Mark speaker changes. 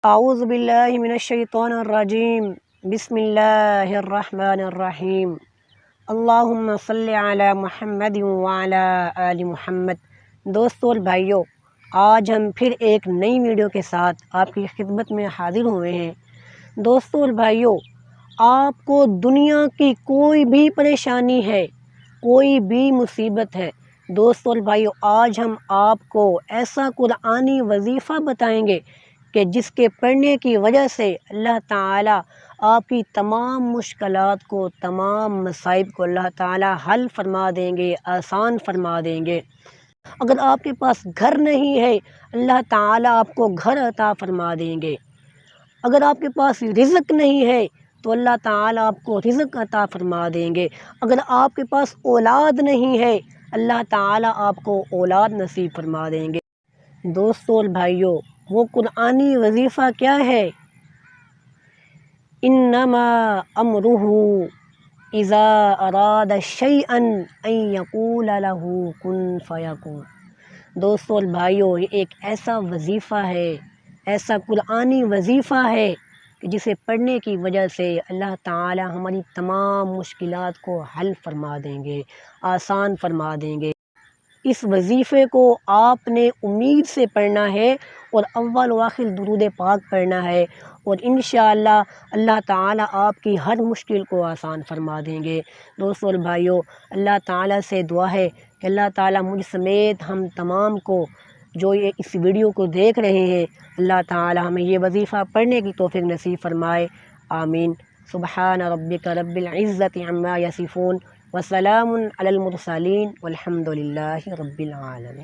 Speaker 1: اعوذ باللہ من الشیطان الرجیم بسم اللہ الرحمن الرحیم اللہم صلی علی محمد وعلی آل محمد۔ دوستو اور بھائیو، آج ہم پھر ایک نئی ویڈیو کے ساتھ آپ کی خدمت میں حاضر ہوئے ہیں۔ دوستو اور بھائیو، آپ کو دنیا کی کوئی بھی پریشانی ہے، کوئی بھی مصیبت ہے، دوستو اور بھائیو، آج ہم آپ کو ایسا قرآنی وظیفہ بتائیں گے کہ جس کے پڑھنے کی وجہ سے اللہ تعالیٰ آپ کی تمام مشکلات کو، تمام مصائب کو اللہ تعالیٰ حل فرما دیں گے، آسان فرما دیں گے۔ اگر آپ کے پاس گھر نہیں ہے، اللہ تعالیٰ آپ کو گھر عطا فرما دیں گے۔ اگر آپ کے پاس رزق نہیں ہے تو اللہ تعالیٰ آپ کو رزق عطا فرما دیں گے۔ اگر آپ کے پاس اولاد نہیں ہے، اللہ تعالیٰ آپ کو اولاد نصیب فرما دیں گے۔ دوستو اور بھائیو، وہ قرآنی وظیفہ کیا ہے؟ انما امرہ اذا اراد شیئا ان یقول لہ کن فیکون۔ دوستو اور بھائیو، یہ ایک ایسا وظیفہ ہے، ایسا قرآنی وظیفہ ہے کہ جسے پڑھنے کی وجہ سے اللہ تعالی ہماری تمام مشکلات کو حل فرما دیں گے، آسان فرما دیں گے۔ اس وظیفے کو آپ نے امید سے پڑھنا ہے اور اول و آخر درود پاک پڑھنا ہے، اور انشاءاللہ اللہ تعالیٰ آپ کی ہر مشکل کو آسان فرما دیں گے۔ دوستو اور بھائیو، اللہ تعالیٰ سے دعا ہے کہ اللہ تعالیٰ مجھ سمیت ہم تمام کو جو یہ اس ویڈیو کو دیکھ رہے ہیں، اللہ تعالیٰ ہمیں یہ وظیفہ پڑھنے کی توفیق نصیب فرمائے، آمین۔ سبحان ربک رب العزت عما یصفون وسلام علی المرسلین والحمد للہ رب العالمین۔